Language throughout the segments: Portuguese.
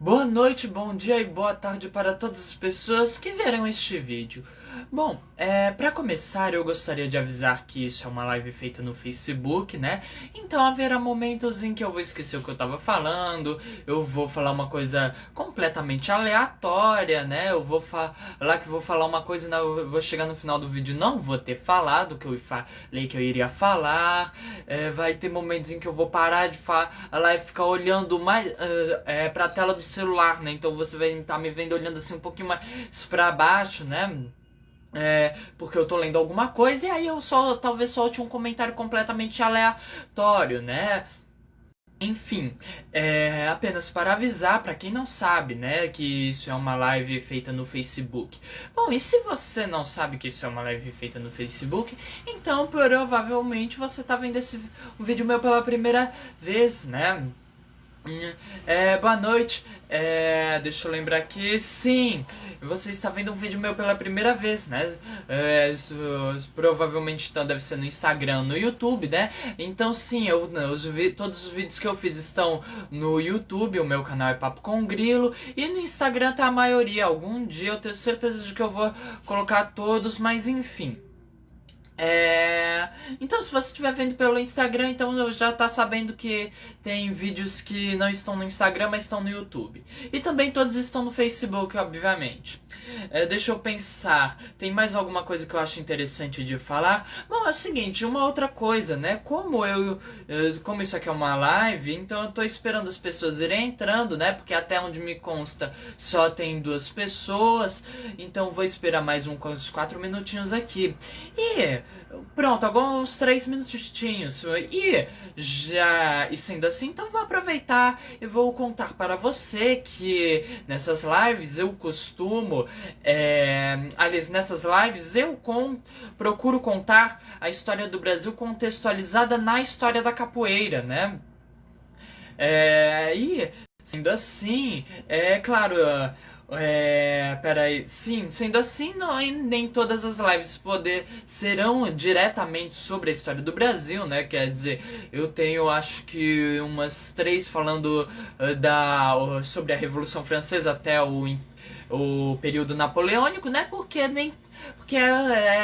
Boa noite, bom dia e boa tarde para todas as pessoas que verão este vídeo. Bom, para começar eu gostaria de avisar que isso é uma live feita no Facebook, né? Então haverá momentos em que eu vou esquecer o que eu tava falando, eu vou falar uma coisa completamente aleatória, né? Eu vou falar que vou falar uma coisa e eu vou chegar no final do vídeo e não vou ter falado o que eu falei que eu iria falar. Vai ter momentos em que eu vou parar de falar e ficar olhando mais pra tela do celular, né? Então você vai estar me vendo olhando assim um pouquinho mais pra baixo, né? Porque eu tô lendo alguma coisa e aí eu talvez solte um comentário completamente aleatório, né? Enfim, apenas para avisar para quem não sabe, né, que isso é uma live feita no Facebook. Bom, e se você não sabe que isso é uma live feita no Facebook, então provavelmente você tá vendo esse vídeo meu pela primeira vez, né? Boa noite. Deixa eu lembrar aqui. Sim, você está vendo um vídeo meu pela primeira vez, né? Provavelmente então deve ser no Instagram, no YouTube, né? Então sim, todos os vídeos que eu fiz estão no YouTube. O meu canal é Papo com Grilo. E no Instagram tá a maioria. Algum dia eu tenho certeza de que eu vou colocar todos, mas enfim. Então, se você estiver vendo pelo Instagram, então já tá sabendo que tem vídeos que não estão no Instagram, mas estão no YouTube. E também todos estão no Facebook, obviamente. Deixa eu pensar, tem mais alguma coisa que eu acho interessante de falar? Bom, é o seguinte, uma outra coisa, né? Como isso aqui é uma live, então eu tô esperando as pessoas irem entrando, né? Porque até onde me consta só tem 2 pessoas, então vou esperar mais uns 4 minutinhos aqui. Pronto, agora uns 3 minutinhos. E sendo assim, então vou aproveitar e vou contar para você que nessas lives eu costumo. Aliás, nessas lives procuro contar a história do Brasil contextualizada na história da capoeira, né? E sendo assim, é claro. Peraí. Sim, sendo assim, nem todas as lives serão diretamente sobre a história do Brasil, né? Quer dizer, eu tenho acho que umas 3 falando sobre a Revolução Francesa até o período napoleônico, né? Porque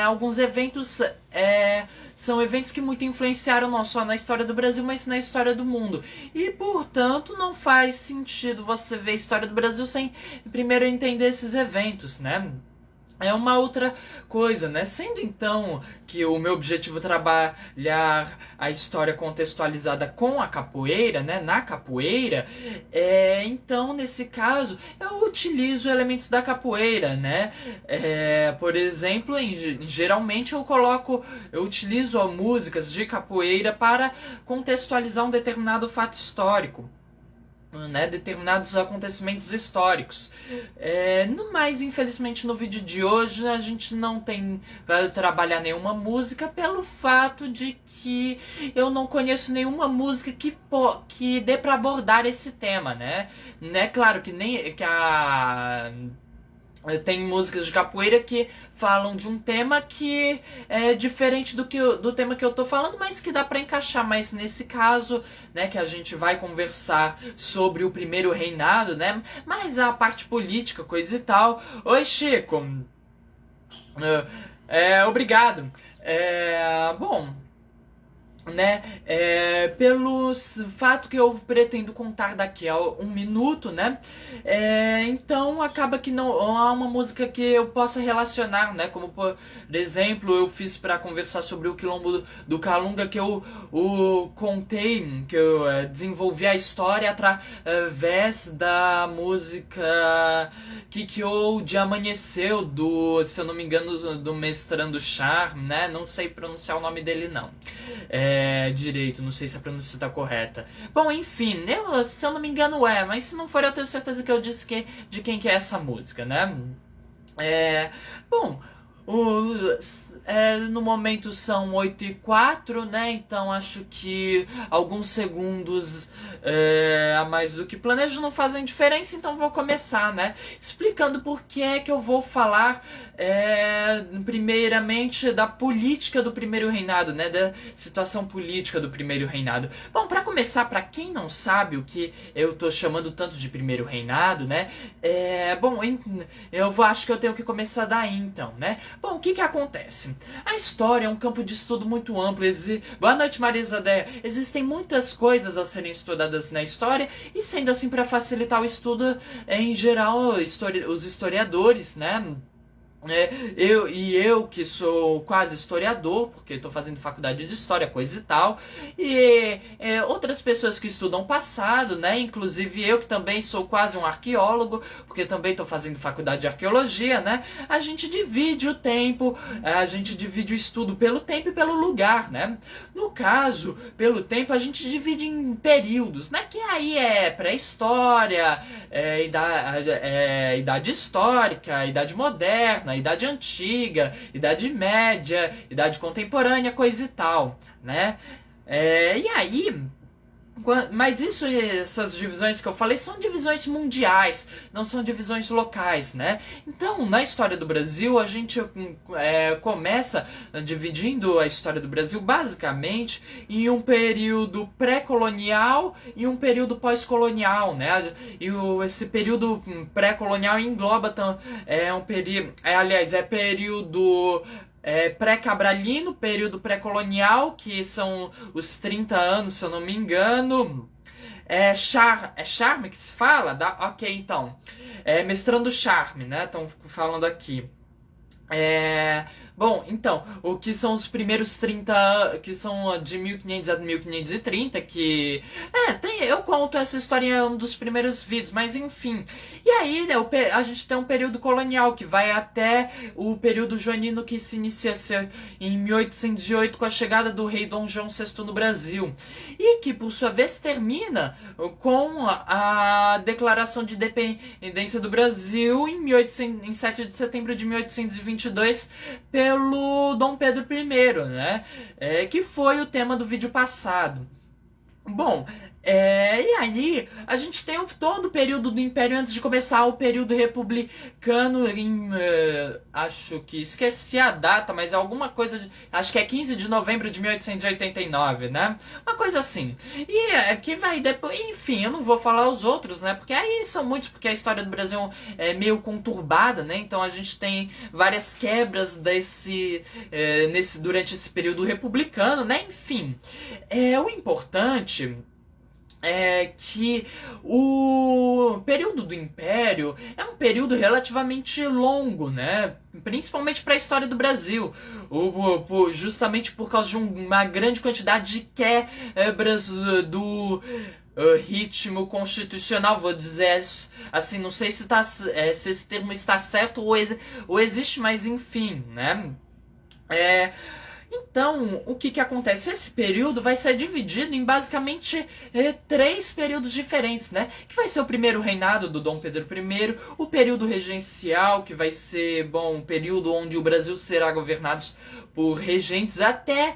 alguns eventos são eventos que muito influenciaram não só na história do Brasil, mas na história do mundo. E, portanto, não faz sentido você ver a história do Brasil sem primeiro entender esses eventos, né? É uma outra coisa, né? Sendo então que o meu objetivo é trabalhar a história contextualizada com a capoeira, né? Na capoeira, então nesse caso eu utilizo elementos da capoeira, né? Por exemplo, geralmente eu utilizo músicas de capoeira para contextualizar um determinado fato histórico, né, determinados acontecimentos históricos. No mais, infelizmente, no vídeo de hoje a gente não vai trabalhar nenhuma música pelo fato de que eu não conheço nenhuma música que dê para abordar esse tema, né? Claro que nem que tem músicas de capoeira que falam de um tema que é diferente do tema que eu tô falando, mas que dá pra encaixar. Mas nesse caso, né, que a gente vai conversar sobre o primeiro reinado, né, mas a parte política, coisa e tal. Oi, Chico. Obrigado. Bom, né, pelo fato que eu pretendo contar daqui a 1 minuto, né, então acaba que não há uma música que eu possa relacionar, né, como por exemplo eu fiz para conversar sobre o Quilombo do Calunga, que eu contei, que eu desenvolvi a história através da música Kikyo de Amanheceu, se eu não me engano, do Mestrando Char, né, não sei pronunciar o nome dele não. Direito, não sei se a pronúncia tá correta. Bom, enfim, se eu não me engano mas se não for eu tenho certeza que eu disse de quem que é essa música, né? Bom, No momento são 8h04, né? Então acho que alguns segundos a mais do que planejo não fazem diferença, então vou começar, né? Explicando por que é que eu vou falar primeiramente da política do primeiro reinado, né? Da situação política do primeiro reinado. Bom, para começar, para quem não sabe o que eu tô chamando tanto de primeiro reinado, né? Acho que eu tenho que começar daí então, né? Bom, o que que acontece? A história é um campo de estudo muito amplo. Boa noite, Maria Isadéia. Existem muitas coisas a serem estudadas na história e, sendo assim, para facilitar o estudo, em geral, os historiadores, né? Eu que sou quase historiador, porque estou fazendo faculdade de história, coisa e tal, e outras pessoas que estudam o passado, né? Inclusive eu que também sou quase um arqueólogo, porque também estou fazendo faculdade de arqueologia, né? A gente divide o tempo, a gente divide o estudo pelo tempo e pelo lugar, né? No caso, pelo tempo a gente divide em períodos, né? Que aí é pré-história, idade histórica, idade moderna, idade antiga, idade média, idade contemporânea, coisa e tal, né? E aí, mas essas divisões que eu falei são divisões mundiais, não são divisões locais, né? Então, na história do Brasil, a gente começa dividindo a história do Brasil basicamente em um período pré-colonial e um período pós-colonial, né? Esse período pré-colonial engloba período pré-cabralino, período pré-colonial, que são os 30 anos, se eu não me engano. É charme que se fala? Ok, então. Mestrando charme, né? Estão falando aqui. Bom, então, o que são os primeiros 30, que são de 1500 a 1530, que... eu conto essa história em um dos primeiros vídeos, mas enfim. E aí, né, a gente tem um período colonial, que vai até o período joanino, que se inicia em 1808, com a chegada do rei Dom João VI no Brasil. E que, por sua vez, termina com a Declaração de Independência do Brasil em 7 de setembro de 1822, pelo Dom Pedro I, né? Que foi o tema do vídeo passado. Bom, e aí a gente tem todo o período do Império antes de começar o período republicano acho que esqueci a data, mas é alguma coisa acho que é 15 de novembro de 1889, né? Uma coisa assim. E que vai depois, enfim, eu não vou falar os outros, né? Porque aí são muitos, porque a história do Brasil é meio conturbada, né? Então a gente tem várias quebras durante esse período republicano, né? Enfim, o importante é que o período do Império é um período relativamente longo, né? Principalmente para a história do Brasil, justamente por causa de uma grande quantidade de quebras do ritmo constitucional, vou dizer assim, não sei se esse termo está certo ou existe, mas enfim, né? Então, o que acontece? Esse período vai ser dividido em basicamente 3 períodos diferentes, né? Que vai ser o primeiro reinado do Dom Pedro I, o período regencial, que vai ser, um período onde o Brasil será governado por regentes até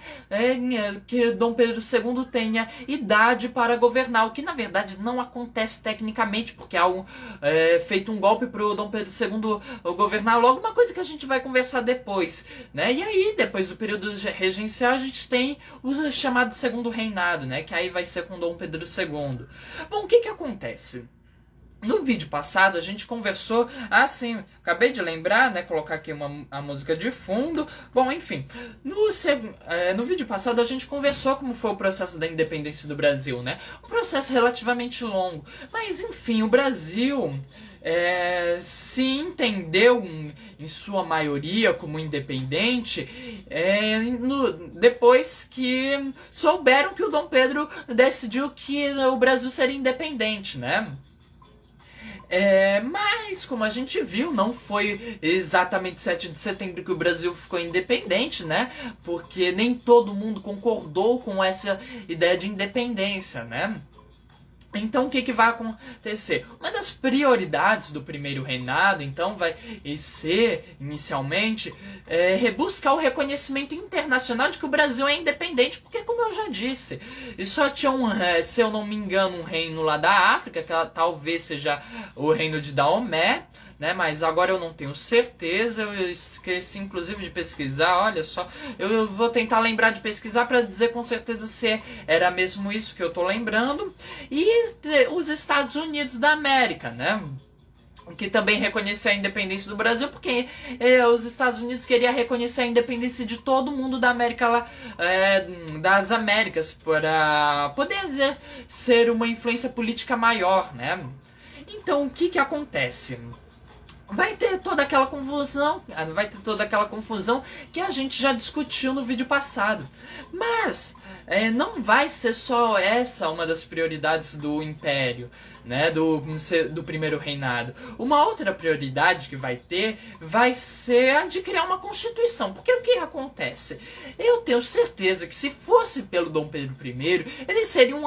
que Dom Pedro II tenha idade para governar, o que na verdade não acontece tecnicamente, porque há feito um golpe para o Dom Pedro II governar logo, uma coisa que a gente vai conversar depois, né? E aí, depois do período regencial, a gente tem o chamado segundo reinado, né? Que aí vai ser com Dom Pedro II. Bom, o que acontece? No vídeo passado a gente conversou, acabei de lembrar, né, colocar aqui a música de fundo. Bom, enfim, no vídeo passado a gente conversou como foi o processo da independência do Brasil, né? Um processo relativamente longo, mas enfim, o Brasil se entendeu em sua maioria como independente depois que souberam que o Dom Pedro decidiu que o Brasil seria independente, né? Mas, como a gente viu, não foi exatamente 7 de setembro que o Brasil ficou independente, né? Porque nem todo mundo concordou com essa ideia de independência, né? Então, o que, que vai acontecer? Uma das prioridades do primeiro reinado, então, vai ser, inicialmente, rebuscar o reconhecimento internacional de que o Brasil é independente, porque, como eu já disse, e só tinha se eu não me engano, um reino lá da África, que talvez seja o reino de Daomé, né? Mas agora eu não tenho certeza, eu esqueci inclusive de pesquisar, olha só, eu vou tentar lembrar de pesquisar para dizer com certeza se era mesmo isso que eu tô lembrando. E os Estados Unidos da América, né? Que também reconhecia a independência do Brasil, porque os Estados Unidos queriam reconhecer a independência de todo mundo da América das Américas, para poder ser uma influência política maior, né? Então, o que que acontece? Vai ter toda aquela confusão que a gente já discutiu no vídeo passado. Mas não vai ser só essa uma das prioridades do Império, né, do primeiro reinado. Uma outra prioridade que vai ser a de criar uma constituição. Porque o que acontece? Eu tenho certeza que se fosse pelo Dom Pedro I, ele seria um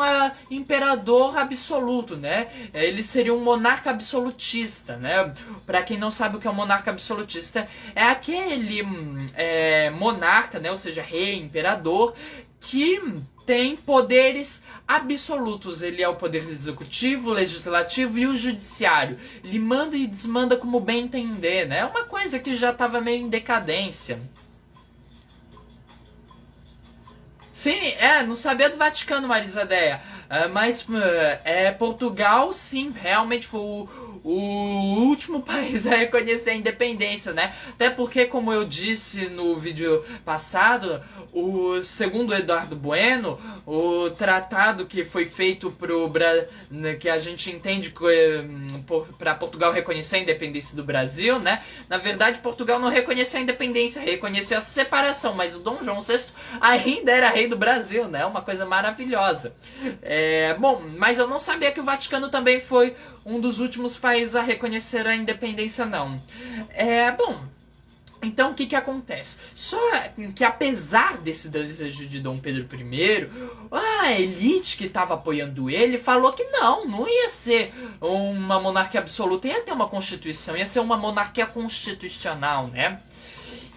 imperador absoluto, né? Ele seria um monarca absolutista, né? Para quem não sabe o que é um monarca absolutista, é aquele monarca, né, ou seja, rei, imperador, que tem poderes absolutos. Ele é o poder executivo, legislativo e o judiciário. Ele manda e desmanda como bem entender, né? É uma coisa que já estava meio em decadência. Sim, não sabia do Vaticano, Marisadeia. Mas Portugal, sim, realmente foi o último país a reconhecer a independência, né? Até porque, como eu disse no vídeo passado, segundo Eduardo Bueno, o tratado que foi feito que a gente entende para Portugal reconhecer a independência do Brasil, né? Na verdade, Portugal não reconheceu a independência, reconheceu a separação, mas o Dom João VI ainda era rei do Brasil, né? Uma coisa maravilhosa. Bom, mas eu não sabia que o Vaticano também foi um dos últimos países a reconhecer a independência, não. Bom, então o que que acontece? Só que apesar desse desejo de Dom Pedro I, a elite que estava apoiando ele falou que não ia ser uma monarquia absoluta, ia ter uma constituição, ia ser uma monarquia constitucional, né?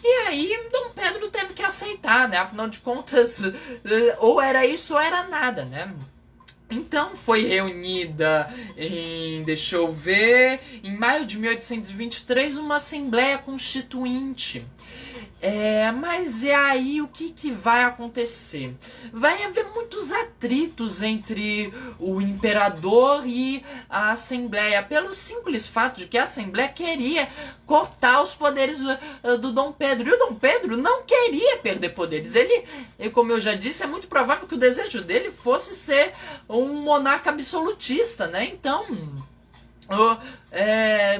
E aí Dom Pedro teve que aceitar, né? Afinal de contas, ou era isso ou era nada, né? Então foi reunida deixa eu ver, em maio de 1823, uma Assembleia Constituinte. Mas aí o que vai acontecer? Vai haver muitos atritos entre o imperador e a Assembleia, pelo simples fato de que a Assembleia queria cortar os poderes do Dom Pedro. E o Dom Pedro não queria perder poderes. Ele, como eu já disse, é muito provável que o desejo dele fosse ser um monarca absolutista, né? Então,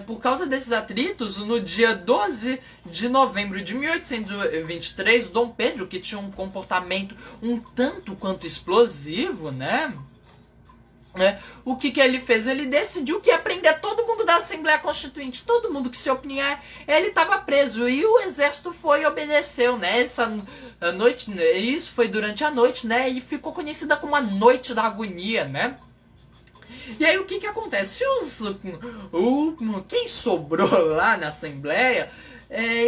por causa desses atritos, no dia 12 de novembro de 1823, o Dom Pedro, que tinha um comportamento um tanto quanto explosivo, né? O que ele fez? Ele decidiu que ia prender todo mundo da Assembleia Constituinte, todo mundo que se opunha, ele estava preso, e o exército foi e obedeceu, né? Essa noite, isso foi durante a noite, né? E ficou conhecida como a Noite da Agonia, né? E aí o que acontece? Quem sobrou lá na Assembleia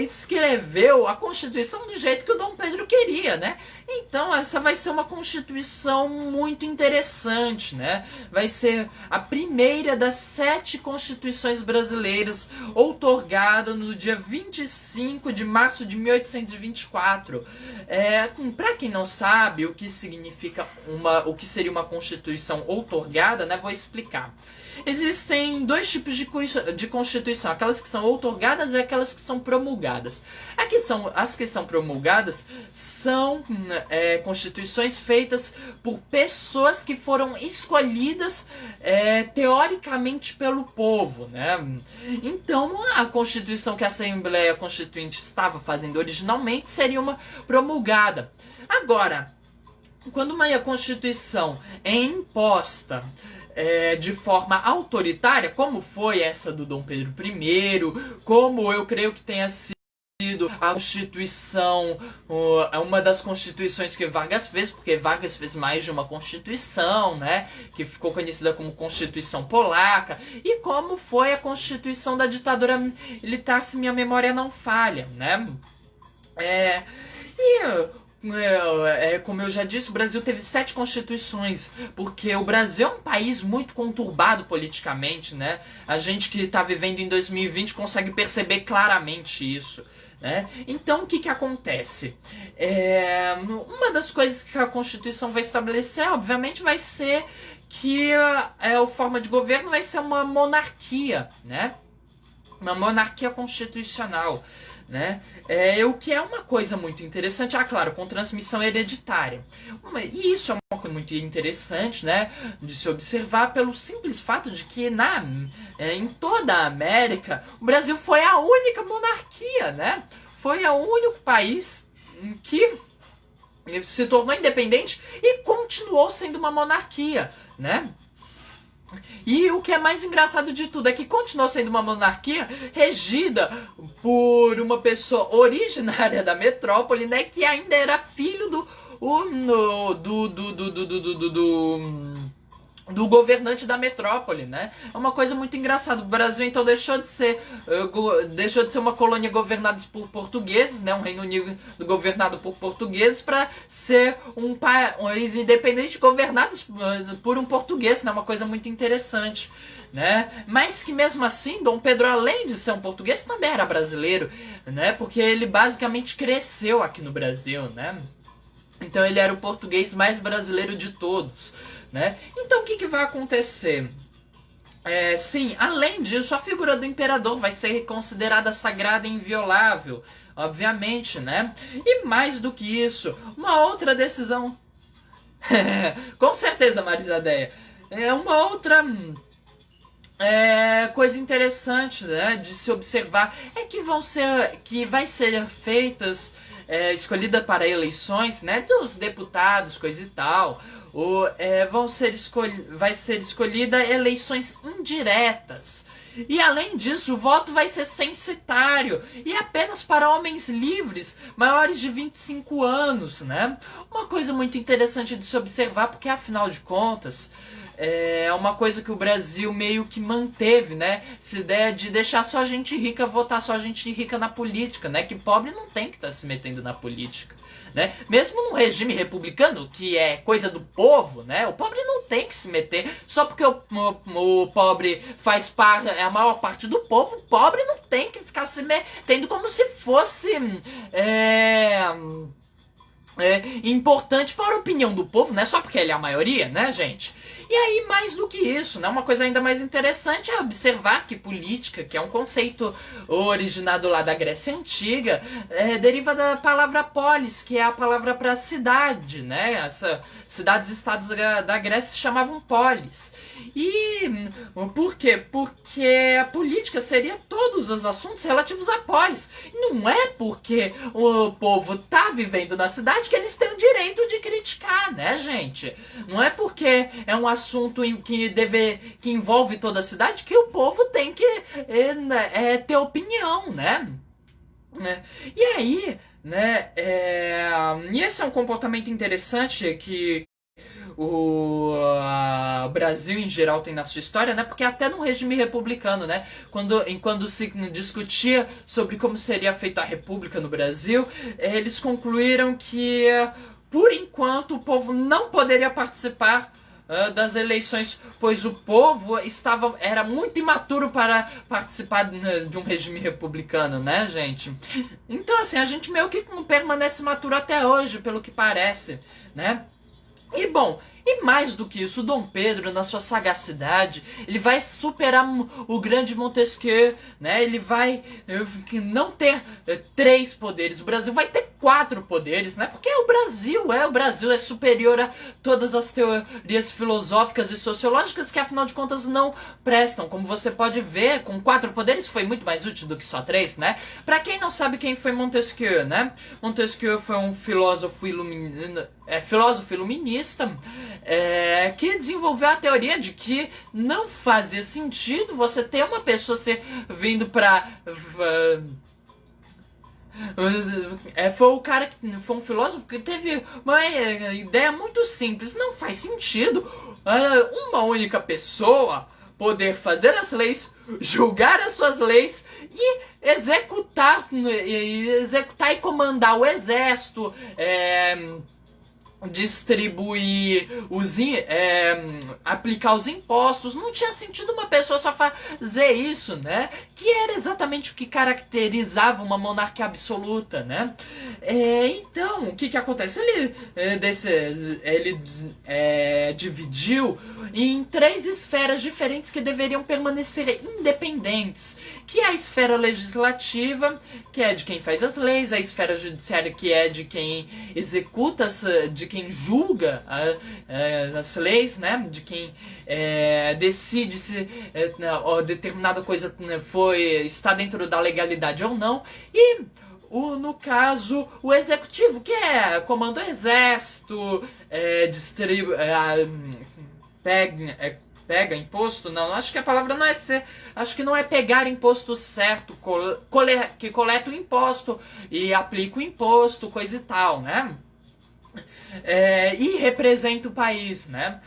escreveu a Constituição do jeito que o Dom Pedro queria, né? Então essa vai ser uma Constituição muito interessante, né? Vai ser a primeira das 7 Constituições brasileiras outorgada no dia 25 de março de 1824. Para quem não sabe o que significa o que seria uma Constituição outorgada, né? Vou explicar. Existem 2 tipos de Constituição, aquelas que são outorgadas e aquelas que são promulgadas. As que são promulgadas são constituições feitas por pessoas que foram escolhidas teoricamente pelo povo, né? Então, a Constituição que a Assembleia Constituinte estava fazendo originalmente seria uma promulgada. Agora, quando uma Constituição é imposta de forma autoritária, como foi essa do Dom Pedro I, como eu creio que tenha sido a Constituição, uma das constituições que Vargas fez, porque Vargas fez mais de uma constituição, né, que ficou conhecida como Constituição Polaca, e como foi a Constituição da ditadura militar, se minha memória não falha, né. Como eu já disse, o Brasil teve 7 constituições, porque o Brasil é um país muito conturbado politicamente, né? A gente que está vivendo em 2020 consegue perceber claramente isso, né? Então, o que acontece? Uma das coisas que a Constituição vai estabelecer, obviamente, vai ser que a forma de governo vai ser uma monarquia, né? Uma monarquia constitucional, né? O que é uma coisa muito interessante, claro, com transmissão hereditária. E isso é uma coisa muito interessante, né, de se observar pelo simples fato de que em toda a América, o Brasil foi a única monarquia, né? Foi o único país que se tornou independente e continuou sendo uma monarquia, né? E o que é mais engraçado de tudo é que continuou sendo uma monarquia regida por uma pessoa originária da metrópole, né, que ainda era filho do governante da metrópole, né? É uma coisa muito engraçada. O Brasil então deixou de ser uma colônia governada por portugueses, né? Um Reino Unido governado por portugueses, para ser um país independente governado por um português, né? Uma coisa muito interessante, né? Mas que mesmo assim, Dom Pedro, além de ser um português, também era brasileiro, né? Porque ele basicamente cresceu aqui no Brasil, né? Então ele era o português mais brasileiro de todos, né? Então o que vai acontecer? Sim, além disso, a figura do imperador vai ser considerada sagrada e inviolável, obviamente, né? E mais do que isso, uma outra decisão... Com certeza, Marisadeia. Uma outra... coisa interessante, né, de se observar é que vai ser feitas, escolhida para eleições, né, dos deputados, coisa e tal, vai ser escolhida eleições indiretas. E além disso, o voto vai ser censitário e apenas para homens livres, maiores de 25 anos, né? Uma coisa muito interessante de se observar, porque afinal de contas, é uma coisa que o Brasil meio que manteve, né? Essa ideia de deixar só gente rica votar, só gente rica na política, né? Que pobre não tem que estar se metendo na política, né? Mesmo num regime republicano, que é coisa do povo, né? O pobre não tem que se meter, só porque o pobre faz parte, é a maior parte do povo, o pobre não tem que ficar se metendo como se fosse... importante para a opinião do povo, né? Só porque ele é a maioria, né, gente? E aí, mais do que isso, né? Uma coisa ainda mais interessante é observar que política, que é um conceito originado lá da Grécia Antiga, deriva da palavra polis, que é a palavra para cidade, né? Essa cidades-estados da Grécia se chamavam polis. E por quê? Porque a política seria todos os assuntos relativos a polis. Não é porque o povo tá vivendo na cidade que eles têm o direito de criticar, né, gente? Não é porque é um assunto que envolve toda a cidade que o povo tem que ter opinião, né? E aí, né, e esse é um comportamento interessante que o Brasil em geral tem na sua história, né? Porque até no regime republicano, né? Quando se discutia sobre como seria feita a república no Brasil, eles concluíram que, por enquanto, o povo não poderia participar das eleições, pois o povo era muito imaturo para participar de um regime republicano, né, gente? Então, assim, a gente meio que permanece imaturo até hoje, pelo que parece, né? E bom, e mais do que isso, Dom Pedro, na sua sagacidade, ele vai superar o grande Montesquieu, né? Ele vai não ter 3 poderes, o Brasil vai ter 4 poderes, né? Porque o Brasil é superior a todas as teorias filosóficas e sociológicas que, afinal de contas, não prestam. Como você pode ver, com 4 poderes foi muito mais útil do que só 3, né? Pra quem não sabe quem foi Montesquieu, né? Montesquieu foi um filósofo iluminista, que desenvolveu a teoria de que não fazia sentido você ter uma pessoa vindo pra Foi o cara que foi um filósofo que teve uma ideia muito simples. Não faz sentido uma única pessoa poder fazer as leis, julgar as suas leis e executar e comandar o exército, distribuir aplicar os impostos. Não tinha sentido uma pessoa só fazer isso, né? Que era exatamente o que caracterizava uma monarquia absoluta, né? Então, o que acontece? Ele dividiu em 3 esferas diferentes que deveriam permanecer independentes, que é a esfera legislativa, que é de quem faz as leis, a esfera judiciária, que é de quem executa, de quem julga as leis, né? De quem decide se determinada coisa está dentro da legalidade ou não. E no caso, o executivo, que comanda o exército, pega imposto. Não, acho que a palavra não é ser, acho que não é pegar imposto certo, que coleta o imposto e aplica o imposto, coisa e tal, né? E representa o país, né?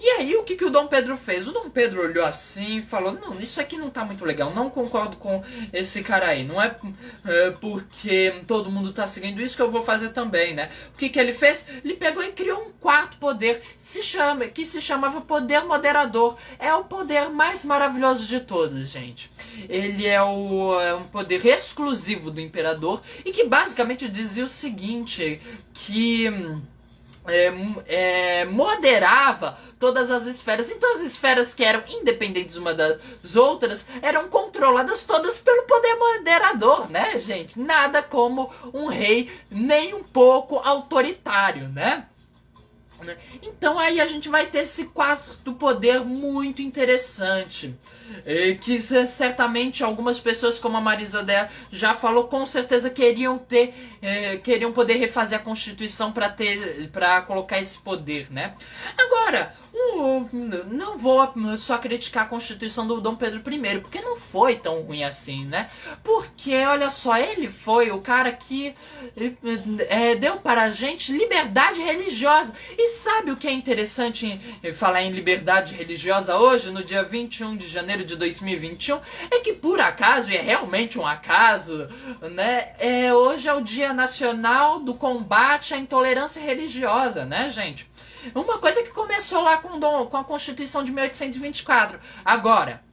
E aí, o que o Dom Pedro fez? O Dom Pedro olhou assim e falou: não, isso aqui não tá muito legal, não concordo com esse cara aí. Não é porque todo mundo tá seguindo isso que eu vou fazer também, né? O que ele fez? Ele pegou e criou um quarto poder que se chamava poder moderador. É o poder mais maravilhoso de todos, gente. Ele é um poder exclusivo do imperador e que basicamente dizia o seguinte, que moderava todas as esferas. Então as esferas que eram independentes uma das outras eram controladas todas pelo poder moderador, né, gente? Nada como um rei nem um pouco autoritário, né? Então aí a gente vai ter esse quarto poder muito interessante, que certamente algumas pessoas, como a Marisa Dea já falou, com certeza queriam poder refazer a Constituição para colocar esse poder, né? Agora, não vou só criticar a Constituição do Dom Pedro I, porque não foi tão ruim assim, né? Porque, olha só, ele foi o cara que deu para a gente liberdade religiosa. E sabe o que é interessante em falar em liberdade religiosa hoje, no dia 21 de janeiro de 2021? É que, por acaso, e é realmente um acaso, né? Hoje é o Dia Nacional do Combate à Intolerância Religiosa, né, gente? Uma coisa que começou lá com a Constituição de 1824. Agora,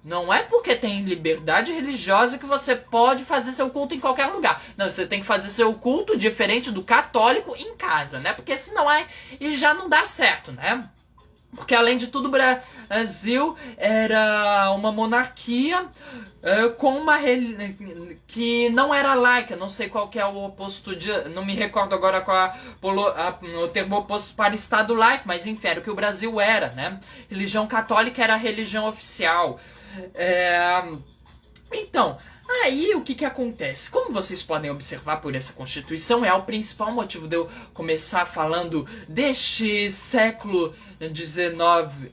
não é porque tem liberdade religiosa que você pode fazer seu culto em qualquer lugar. Não, você tem que fazer seu culto diferente do católico em casa, né? Porque senão e já não dá certo, né? Porque além de tudo, o Brasil era uma monarquia com uma que não era laica. Não sei qual que é o oposto não me recordo agora qual o termo oposto para Estado laico, mas enfim, era o que o Brasil era, né? Religião católica era a religião oficial. Então, aí o que acontece? Como vocês podem observar por essa Constituição, é o principal motivo de eu começar falando deste século XIX.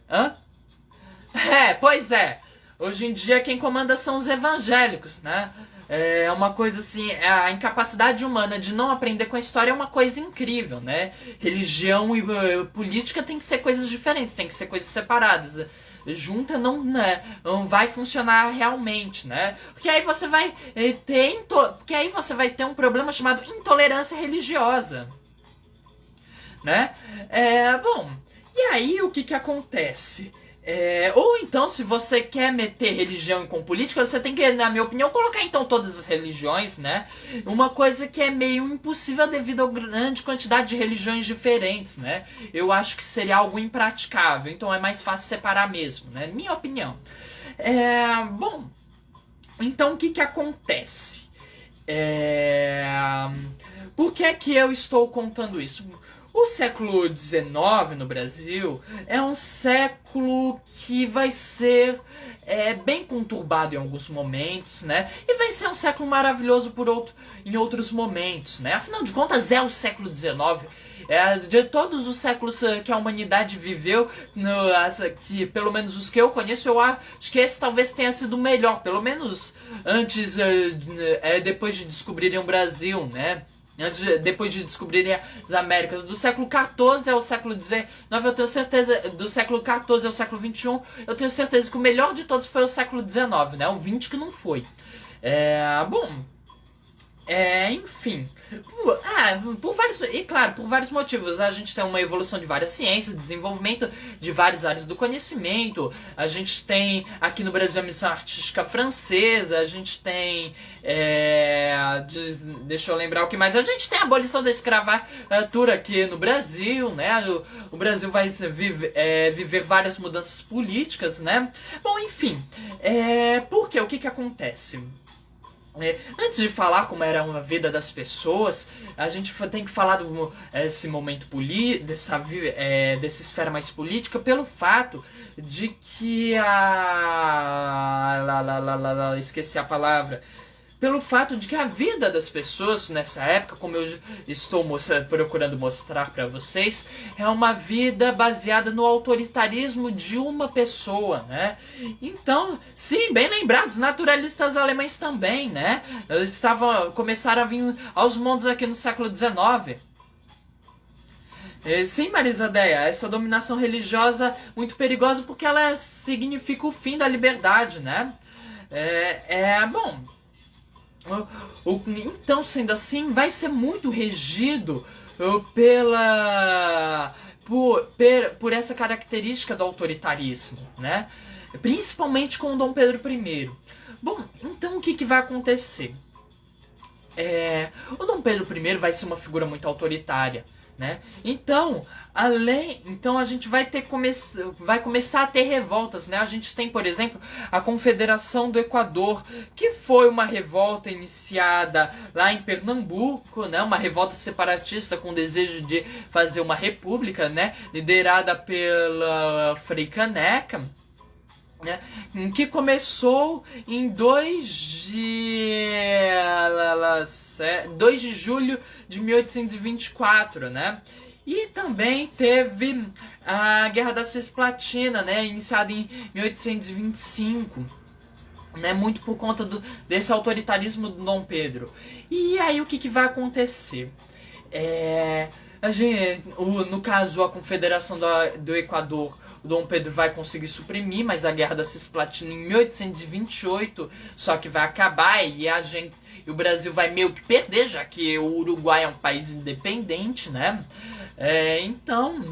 Pois é. Hoje em dia quem comanda são os evangélicos, né? É uma coisa assim, a incapacidade humana de não aprender com a história é uma coisa incrível, né? Religião e política tem que ser coisas diferentes, tem que ser coisas separadas. Junta não vai funcionar realmente, né? Porque aí você vai ter um problema chamado intolerância religiosa, né? Bom, e aí o que acontece? Ou então, se você quer meter religião com política, você tem que, na minha opinião, colocar então todas as religiões, né? Uma coisa que é meio impossível devido à grande quantidade de religiões diferentes, né? Eu acho que seria algo impraticável, então é mais fácil separar mesmo, né? Minha opinião. Bom, então o que acontece? Por que é que eu estou contando isso? O século XIX no Brasil é um século que vai ser bem conturbado em alguns momentos, né? E vai ser um século maravilhoso em outros momentos, né? Afinal de contas, é o século XIX. De todos os séculos que a humanidade viveu, que pelo menos os que eu conheço, eu acho que esse talvez tenha sido o melhor, pelo menos antes, depois de descobrirem o Brasil, né? Depois de descobrirem as Américas. Do século XIV ao século XIX, eu tenho certeza, do século XIV ao século XXI, eu tenho certeza que o melhor de todos foi o século XIX, né? O XX que não foi. Bom... enfim, por vários motivos. A gente tem uma evolução de várias ciências, desenvolvimento de várias áreas do conhecimento. A gente tem aqui no Brasil a missão artística francesa. A gente tem, deixa eu lembrar o que mais. A gente tem a abolição da escravatura aqui no Brasil, né? O Brasil vai viver várias mudanças políticas, né? Bom, enfim, por quê? O que acontece? Antes de falar como era a vida das pessoas, a gente tem que falar desse momento dessa esfera mais política, pelo fato de que esqueci a palavra. Pelo fato de que a vida das pessoas nessa época, como eu estou procurando mostrar para vocês, é uma vida baseada no autoritarismo de uma pessoa, né? Então, sim, bem lembrados, naturalistas alemães também, né? Começaram a vir aos montes aqui no século XIX. Sim, Marisadeia, essa dominação religiosa muito perigosa porque ela significa o fim da liberdade, né? Bom... Então, sendo assim, vai ser muito regido por essa característica do autoritarismo, né? Principalmente com o Dom Pedro I. Bom, então o que vai acontecer? O Dom Pedro I vai ser uma figura muito autoritária, né? Então a gente vai começar a ter revoltas, né? A gente tem, por exemplo, a Confederação do Equador, que foi uma revolta iniciada lá em Pernambuco, né? Uma revolta separatista com desejo de fazer uma república, né? Liderada pela Frei Caneca, né? Que começou em 2 de julho de 1824, né? E também teve a Guerra da Cisplatina, né, iniciada em 1825, né, muito por conta desse autoritarismo do Dom Pedro. E aí o que vai acontecer? No caso, a Confederação do Equador, o Dom Pedro vai conseguir suprimir, mas a Guerra da Cisplatina em 1828 só que vai acabar e o Brasil vai meio que perder, já que o Uruguai é um país independente, né? Então,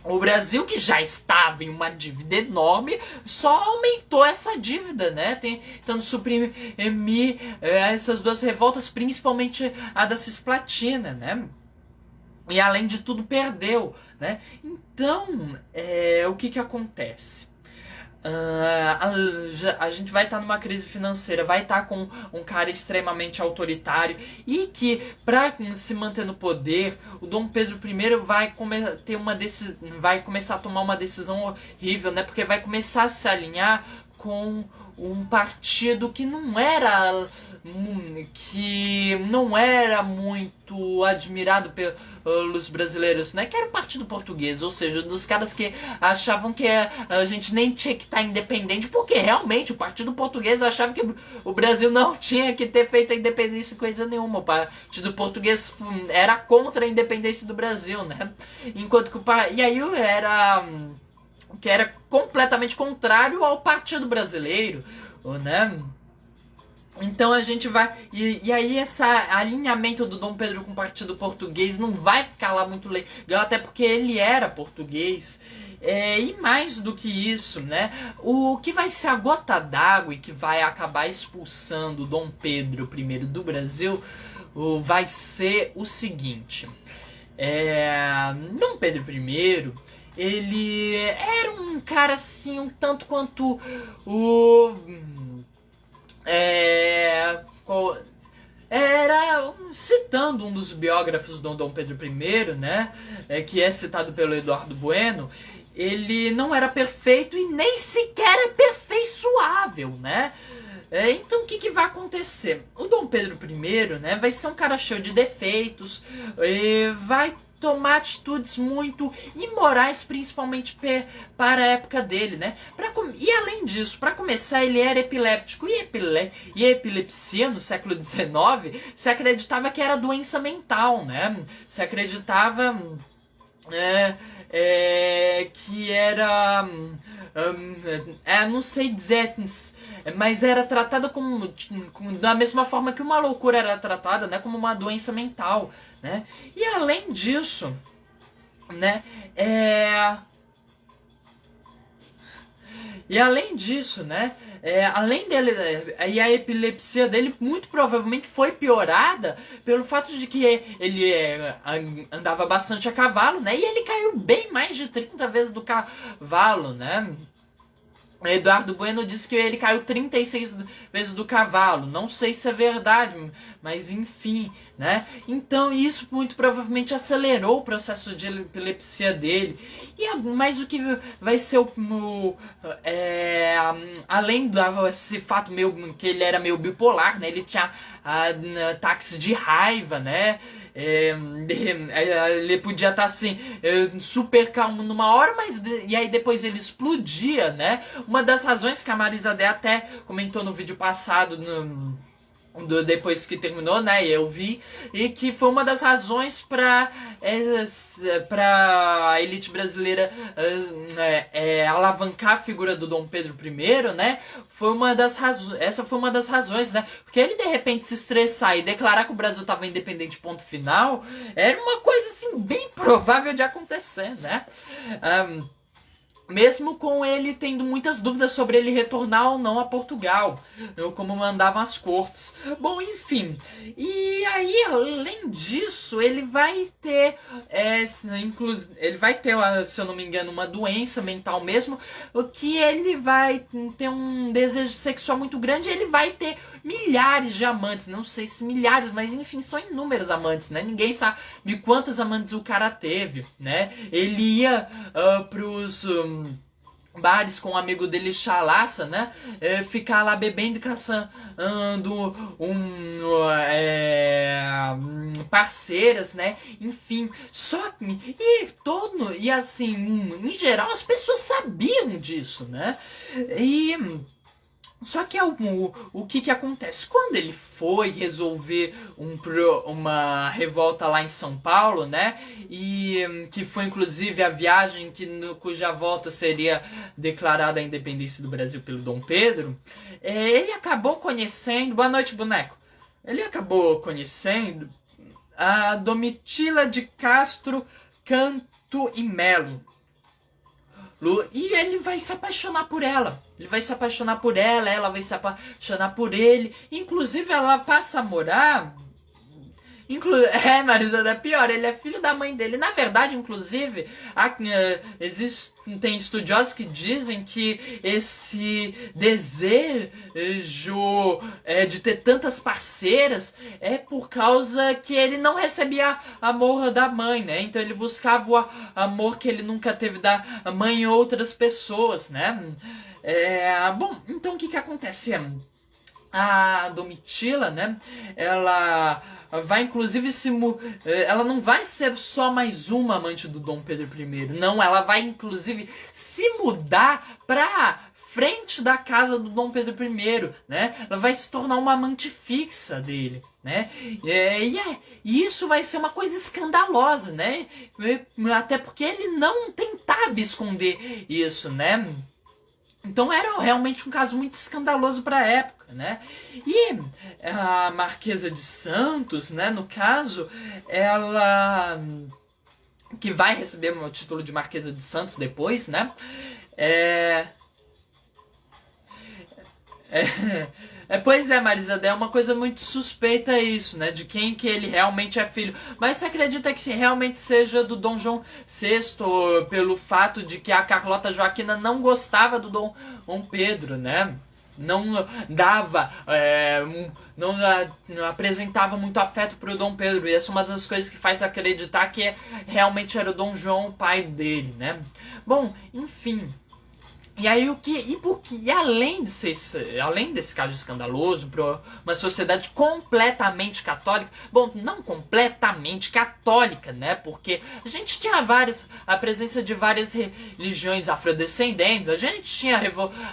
o Brasil, que já estava em uma dívida enorme, só aumentou essa dívida, né? Tentando suprimir essas duas revoltas, principalmente a da Cisplatina, né? E além de tudo, perdeu, né? Então, o que acontece? A gente vai estar numa crise financeira, vai estar com um cara extremamente autoritário e que, para se manter no poder, o Dom Pedro I vai começar a tomar uma decisão horrível, né? Porque vai começar a se alinhar com um partido que não era muito admirado pelos brasileiros, né? Que era o Partido Português, ou seja, dos caras que achavam que a gente nem tinha que estar independente, porque realmente o Partido Português achava que o Brasil não tinha que ter feito a independência coisa nenhuma. O Partido Português era contra a independência do Brasil, né? Enquanto que que era completamente contrário ao Partido Brasileiro, né? Então a gente vai... E aí esse alinhamento do Dom Pedro com o Partido Português não vai ficar lá muito legal, até porque ele era português. E mais do que isso, né? O que vai ser a gota d'água e que vai acabar expulsando o Dom Pedro I do Brasil vai ser o seguinte. Dom Pedro I... ele era um cara assim, um tanto quanto citando um dos biógrafos do Dom Pedro I, né, que é citado pelo Eduardo Bueno, ele não era perfeito e nem sequer aperfeiçoável, né? Então o que vai acontecer? O Dom Pedro I, né, vai ser um cara cheio de defeitos, vai tomar atitudes muito imorais, principalmente para a época dele, né? E além disso, para começar, ele era epiléptico. E a epilepsia no século XIX se acreditava que era doença mental, né? Se acreditava que era... não sei dizer, mas era tratada da mesma forma que uma loucura era tratada, né, como uma doença mental, né? E além disso, né, além dele, e a epilepsia dele muito provavelmente foi piorada pelo fato de que ele andava bastante a cavalo, né? E ele caiu bem mais de 30 vezes do cavalo, né? Eduardo Bueno disse que ele caiu 36 vezes do cavalo. Não sei se é verdade, mas enfim, né? Então isso muito provavelmente acelerou o processo de epilepsia dele. Mas o que vai ser além desse fato que ele era meio bipolar, né? Ele tinha ataques de raiva, né? Ele podia estar assim, super calmo numa hora, e aí depois ele explodia, né? Uma das razões que a Marisa Dé até comentou no vídeo passado, depois que terminou, né, eu vi, e que foi uma das razões para a elite brasileira alavancar a figura do Dom Pedro I, né, essa foi uma das razões, né, porque ele de repente se estressar e declarar que o Brasil estava independente, ponto final, era uma coisa assim bem provável de acontecer, né. Mesmo com ele tendo muitas dúvidas sobre ele retornar ou não a Portugal, como mandavam as cortes. Bom, enfim. E aí, além disso, ele vai ter, se eu não me engano, uma doença mental mesmo, que ele vai ter um desejo sexual muito grande, e ele vai ter milhares de amantes, não sei se milhares, mas enfim, são inúmeros amantes, né? Ninguém sabe quantos amantes o cara teve, né? Ele ia pros bares com um amigo dele, Chalaça, né? Ficar lá bebendo e caçando parceiras, né? Enfim, e assim, em geral, as pessoas sabiam disso, né? Só que o que acontece? Quando ele foi resolver uma revolta lá em São Paulo, né? E que foi inclusive a viagem cuja volta seria declarada a independência do Brasil pelo Dom Pedro, ele acabou conhecendo... Boa noite, boneco. Ele acabou conhecendo a Domitila de Castro Canto e Melo. E ele vai se apaixonar por ela. Ele vai se apaixonar por ela, ela vai se apaixonar por ele. Inclusive, ela passa a morar... Marisa, é pior, ele é filho da mãe dele. Na verdade, inclusive, tem estudiosos que dizem que esse desejo de ter tantas parceiras é por causa que ele não recebia amor da mãe, né? Então ele buscava o amor que ele nunca teve da mãe e outras pessoas, né? Bom, então o que acontece? A Domitila, né? Ela vai inclusive ela não vai ser só mais uma amante do Dom Pedro I, não, ela vai inclusive se mudar pra frente da casa do Dom Pedro I, né? Ela vai se tornar uma amante fixa dele, né? E isso vai ser uma coisa escandalosa, né? Até porque ele não tentava esconder isso, né? Então era realmente um caso muito escandaloso para a época, né? E a Marquesa de Santos, né, no caso, ela que vai receber o título de Marquesa de Santos depois, né? Pois é, Marisa, é uma coisa muito suspeita isso, né? De quem que ele realmente é filho. Mas você acredita que se realmente seja do Dom João VI, pelo fato de que a Carlota Joaquina não gostava do Dom Pedro, né? Não dava, não apresentava muito afeto pro Dom Pedro. E essa é uma das coisas que faz acreditar que realmente era o Dom João o pai dele, né? Bom, enfim... E aí e além além desse caso escandaloso para uma sociedade completamente católica, bom, não completamente católica, né? Porque a gente tinha a presença de várias religiões afrodescendentes, a gente tinha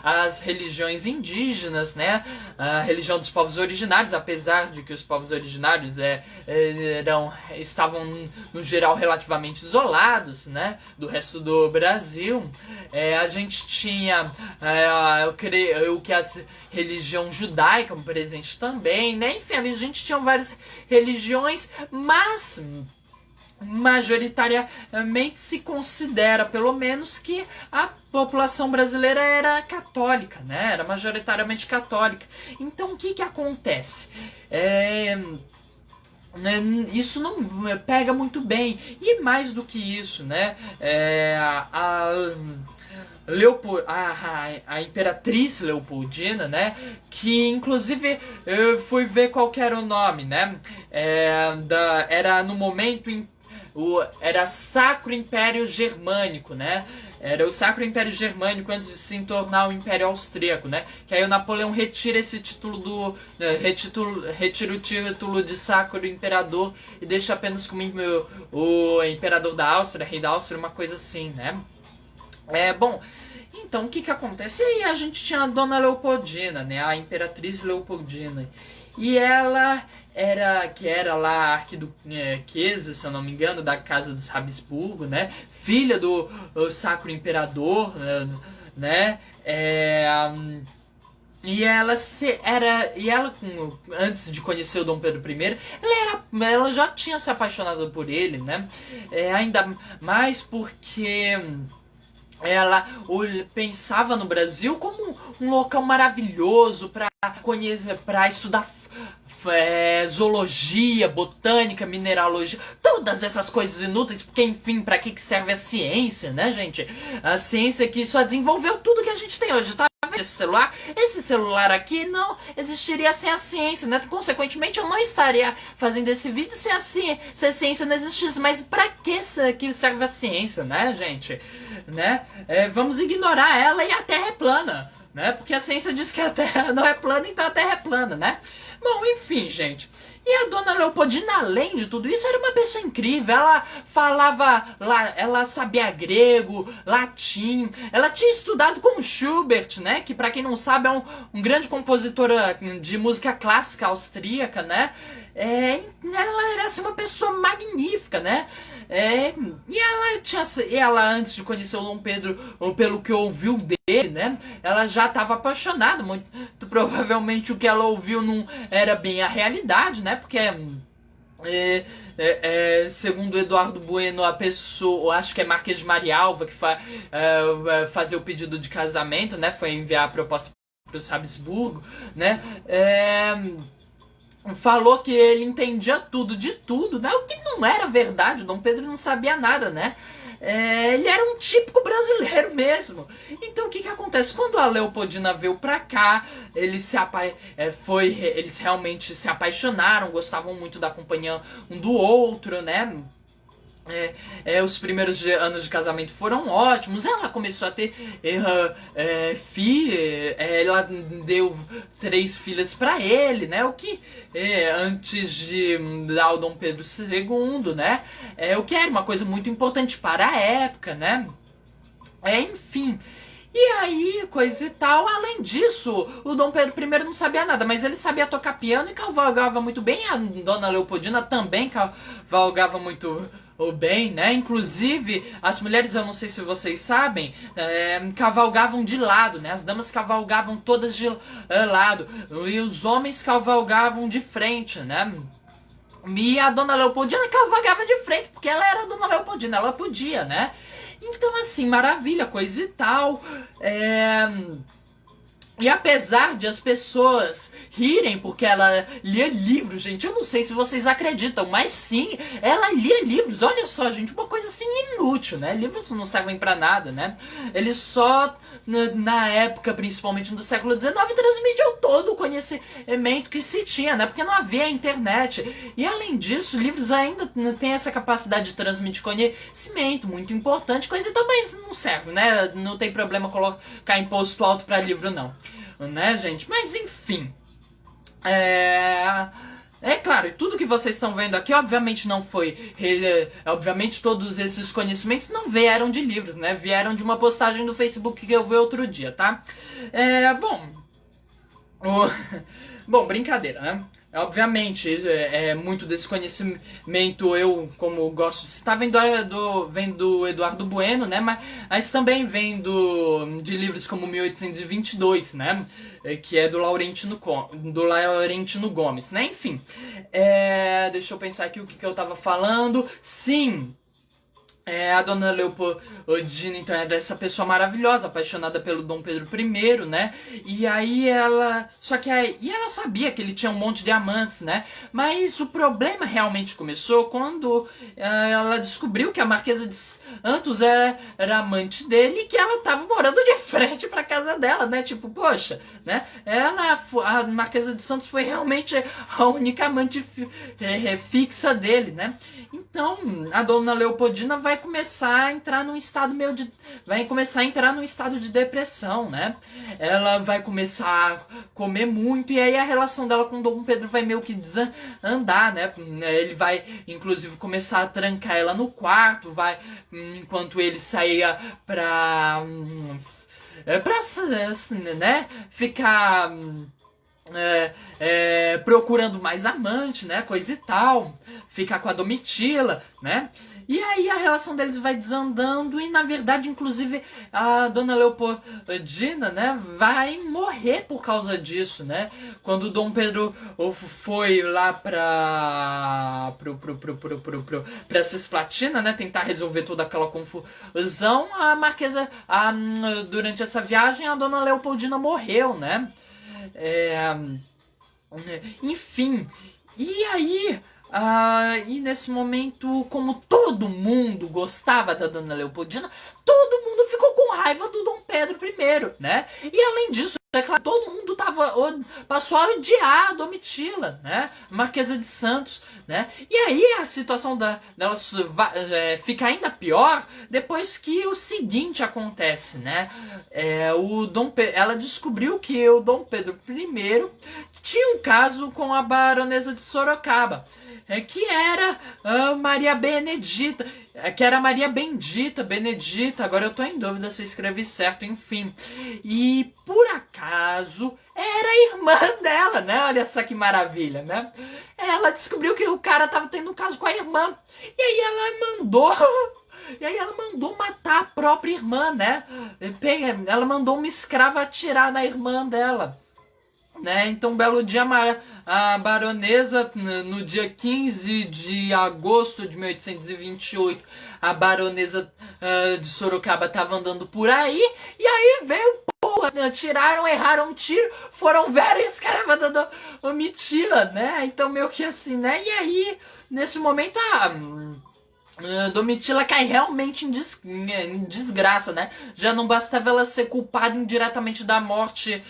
as religiões indígenas, né? A religião dos povos originários, apesar de que os povos originários estavam no geral relativamente isolados, né? Do resto do Brasil. A gente tinha eu creio que a religião judaica presente também, né? Enfim, a gente tinha várias religiões, mas majoritariamente se considera, pelo menos, que a população brasileira era católica, né? Era majoritariamente católica. Então, o que acontece? Isso não pega muito bem. E mais do que isso, né? A Imperatriz Leopoldina, né? Que inclusive eu fui ver qual que era o nome, né? Era no momento era Sacro Império Germânico, né? Era o Sacro Império Germânico antes de se tornar o Império Austríaco, né? Que aí o Napoleão retira esse título retira o título de Sacro Imperador e deixa apenas como o Imperador da Áustria, Rei da Áustria, uma coisa assim, né? Bom, então o que acontece? E aí a gente tinha a Dona Leopoldina, né? A Imperatriz Leopoldina. E ela era lá a arquiduquesa, se eu não me engano, da Casa dos Habsburgo, né? Filha do Sacro Imperador, né? Antes de conhecer o Dom Pedro I, ela já tinha se apaixonado por ele, né? Ainda mais porque ela pensava no Brasil como um local maravilhoso para conhecer, para estudar zoologia, botânica, mineralogia, todas essas coisas inúteis, porque enfim, pra que serve a ciência, né, gente? A ciência que só desenvolveu tudo que a gente tem hoje, tá? Esse celular aqui não existiria sem a ciência, né? Consequentemente, eu não estaria fazendo esse vídeo se a ciência não existisse. Mas pra que serve a ciência, né, gente? Né? Vamos ignorar ela e a Terra é plana, né? Porque a ciência diz que a Terra não é plana, então a Terra é plana, né? Bom, enfim, gente. E a Dona Leopoldina, além de tudo isso, era uma pessoa incrível. Ela falava, ela sabia grego, latim. Ela tinha estudado com Schubert, né? Que pra quem não sabe é um grande compositor de música clássica austríaca, né? Ela era assim, uma pessoa magnífica, né? E ela, antes de conhecer o Dom Pedro, pelo que ouviu dele, né? Ela já estava apaixonada. Muito provavelmente o que ela ouviu não era bem a realidade, né? Porque segundo Eduardo Bueno, a pessoa, acho que é Marquês de Marialva, que fazer o pedido de casamento, né? Foi enviar a proposta para o Habsburgo, né? Falou que ele entendia tudo de tudo, né? O que não era verdade, o Dom Pedro não sabia nada, né? Ele era um típico brasileiro mesmo. Então o que acontece? Quando a Leopoldina veio pra cá, eles realmente se apaixonaram, gostavam muito da companhia um do outro, né? Os primeiros anos de casamento foram ótimos. Ela começou a ter ela deu 3 filhas pra ele, né? O que antes de dar o Dom Pedro II, né? O que era uma coisa muito importante para a época, né? Enfim. E aí, coisa e tal. Além disso, o Dom Pedro I não sabia nada, mas ele sabia tocar piano e cavalgava muito bem. A Dona Leopoldina também cavalgava muito bem, né? Inclusive, as mulheres, eu não sei se vocês sabem, cavalgavam de lado, né? As damas cavalgavam todas de lado e os homens cavalgavam de frente, né? E a Dona Leopoldina cavalgava de frente, porque ela era a Dona Leopoldina, ela podia, né? Então, assim, maravilha, coisa e tal. E apesar de as pessoas rirem porque ela lia livros, gente, eu não sei se vocês acreditam, mas sim, ela lia livros. Olha só, gente, uma coisa assim inútil, né? Livros não servem pra nada, né? Eles só, na época, principalmente do século XIX, transmitiam todo o conhecimento que se tinha, né? Porque não havia internet. E além disso, livros ainda têm essa capacidade de transmitir conhecimento muito importante, coisa então, mas não serve, né? Não tem problema colocar imposto alto pra livro, não. Né, gente? Mas enfim. É claro, tudo que vocês estão vendo aqui, obviamente não foi. Obviamente, todos esses conhecimentos não vieram de livros, né? Vieram de uma postagem do Facebook que eu vi outro dia, tá? Bom. Bom, brincadeira, né? Obviamente, muito desse conhecimento eu, como gosto de citar, vem do Eduardo Bueno, né? Mas também vem de livros como 1822, né? Que é do Laurentino Gomes, né? Enfim, deixa eu pensar aqui o que eu tava falando. Sim! A dona Leopoldina, então, era essa pessoa maravilhosa, apaixonada pelo Dom Pedro I, né? E aí ela... E ela sabia que ele tinha um monte de amantes, né? Mas o problema realmente começou quando ela descobriu que a Marquesa de Santos era amante dele e que ela tava morando de frente pra casa dela, né? Tipo, poxa, né? A Marquesa de Santos foi realmente a única amante fixa dele, né? Então, a dona Leopoldina vai começar a entrar num estado de depressão, né? Ela vai começar a comer muito e aí a relação dela com Dom Pedro vai meio que desandar, né? Ele vai, inclusive, começar a trancar ela no quarto, enquanto ele saía pra né? Ficar... procurando mais amante, né, coisa e tal, ficar com a Domitila, né, e aí a relação deles vai desandando e na verdade, inclusive, a dona Leopoldina, né, vai morrer por causa disso, né, quando o Dom Pedro foi lá pra Cisplatina, né, tentar resolver toda aquela confusão, durante essa viagem, a dona Leopoldina morreu, né. Enfim, e aí, e nesse momento, como todo mundo gostava da dona Leopoldina, todo mundo ficou com raiva do Dom Pedro I, né? E além disso, é claro, todo mundo passou a odiar a Domitila, né? Marquesa de Santos, né? E aí a situação dela fica ainda pior depois que o seguinte acontece, né? Ela descobriu que o Dom Pedro I tinha um caso com a baronesa de Sorocaba, que era Maria Benedita, que era Maria Benedita, agora eu tô em dúvida se eu escrevi certo, enfim. E por acaso era a irmã dela, né? Olha só que maravilha, né? Ela descobriu que o cara tava tendo um caso com a irmã. E aí ela mandou matar a própria irmã, né? Ela mandou uma escrava atirar na irmã dela. Né? Então, um belo dia, a baronesa, no dia 15 de agosto de 1828, a baronesa de Sorocaba estava andando por aí, e aí veio tiraram, erraram um tiro, foram ver a escrava da Domitila, né? Então, meio que assim, né? E aí, nesse momento, Domitila cai realmente em desgraça, né? Já não bastava ela ser culpada indiretamente da morte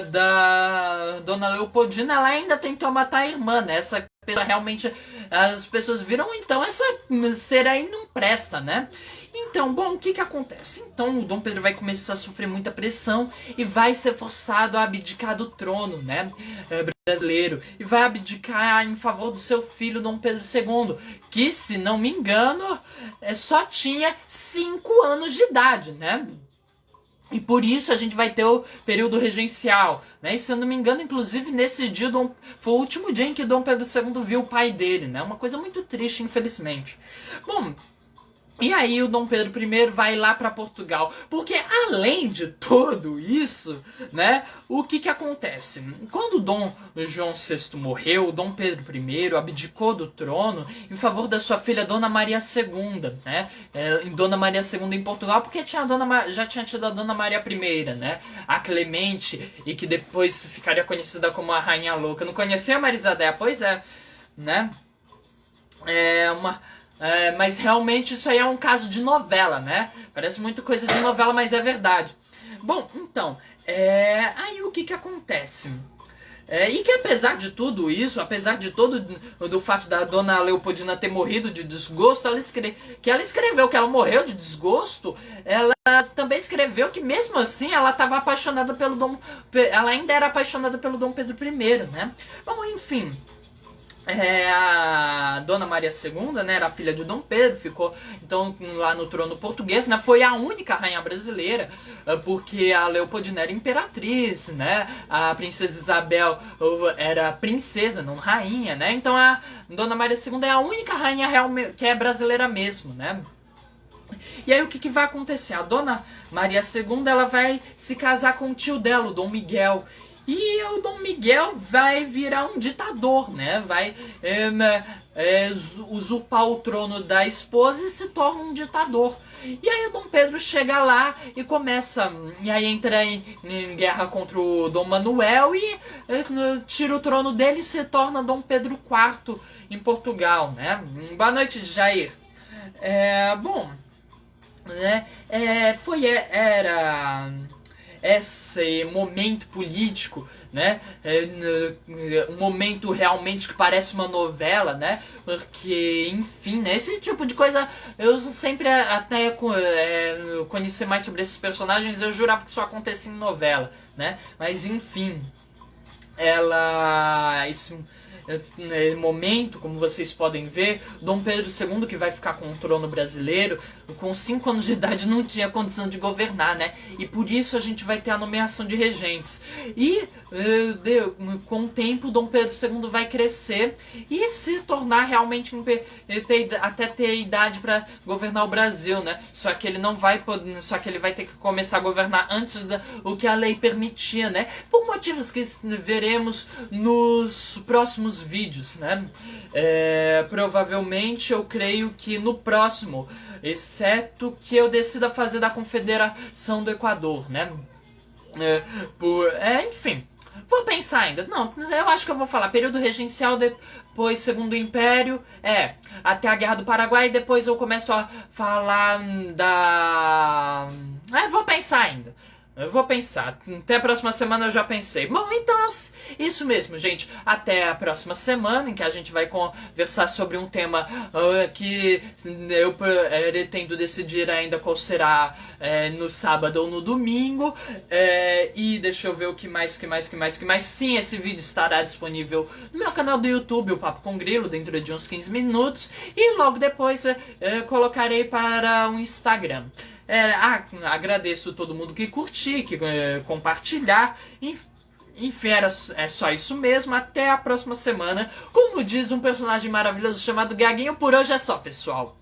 da dona Leopoldina, ela ainda tentou matar a irmã, né? Essa pessoa realmente... As pessoas viram, então, essa ser aí não presta, né? Então, bom, o que acontece? Então, o Dom Pedro vai começar a sofrer muita pressão e vai ser forçado a abdicar do trono, né? Brasileiro, e vai abdicar em favor do seu filho Dom Pedro II, que, se não me engano, só tinha 5 anos de idade, né? E por isso a gente vai ter o período regencial, né? E se eu não me engano, inclusive, nesse dia foi o último dia em que Dom Pedro II viu o pai dele, né? Uma coisa muito triste, infelizmente. Bom, E aí o Dom Pedro I vai lá para Portugal, porque além de tudo isso, né, o que acontece? Quando o Dom João VI morreu, o Dom Pedro I abdicou do trono em favor da sua filha Dona Maria II, né, Dona Maria II em Portugal, porque já tinha tido a Dona Maria I, né, a Clemente, e que depois ficaria conhecida como a Rainha Louca. Não conhecia a Marisabel? Pois é, né, mas realmente isso aí é um caso de novela, né? Parece muito coisa de novela, mas é verdade. Bom, então, aí o que acontece? E que apesar de tudo isso, apesar de todo do fato da Dona Leopoldina ter morrido de desgosto, ela escreveu que ela morreu de desgosto, ela também escreveu que mesmo assim ela estava apaixonada ela ainda era apaixonada pelo Dom Pedro I, né? Bom, enfim... a Dona Maria II, né, era filha de Dom Pedro, ficou então lá no trono português, né, foi a única rainha brasileira, porque a Leopoldina era imperatriz, né, a princesa Isabel era princesa, não rainha, né, então a Dona Maria II é a única rainha que é brasileira mesmo, né. E aí o que vai acontecer? A Dona Maria II, ela vai se casar com o tio dela, o Dom Miguel. E o Dom Miguel vai virar um ditador, né? Vai usurpar o trono da esposa e se torna um ditador. E aí o Dom Pedro chega lá e começa... E aí entra em guerra contra o Dom Manuel e tira o trono dele e se torna Dom Pedro IV em Portugal, né? Boa noite, Jair. Bom... Né? Era esse momento político, né? Um momento realmente que parece uma novela, né? Porque, enfim, né? Esse tipo de coisa eu sempre até conhecer mais sobre esses personagens, eu jurava que só acontecia em novela, né? Mas enfim, esse momento, como vocês podem ver, Dom Pedro II, que vai ficar com o trono brasileiro, com 5 anos de idade não tinha condição de governar, né? E por isso a gente vai ter a nomeação de regentes. E com o tempo, Dom Pedro II vai crescer e se tornar realmente até ter idade para governar o Brasil, né? Só que ele não vai poder, só que ele vai ter que começar a governar antes do que a lei permitia, né? Por motivos que veremos nos próximos vídeos, né? Provavelmente eu creio que no próximo, exceto que eu decida fazer da Confederação do Equador, né? Enfim, vou pensar ainda. Não, eu acho que eu vou falar período regencial, depois Segundo Império, até a Guerra do Paraguai, e depois eu começo a falar da... vou pensar ainda. Eu vou pensar. Até a próxima semana eu já pensei. Bom, então isso mesmo, gente. Até a próxima semana, em que a gente vai conversar sobre um tema que eu pretendo decidir ainda qual será no sábado ou no domingo. E deixa eu ver o que mais. Sim, esse vídeo estará disponível no meu canal do YouTube, o Papo com Grilo, dentro de uns 15 minutos. E logo depois colocarei para o Instagram. Agradeço todo mundo que curtiu, que compartilhar. Enfim, é só isso mesmo. Até a próxima semana. Como diz um personagem maravilhoso chamado Gaguinho, por hoje é só, pessoal.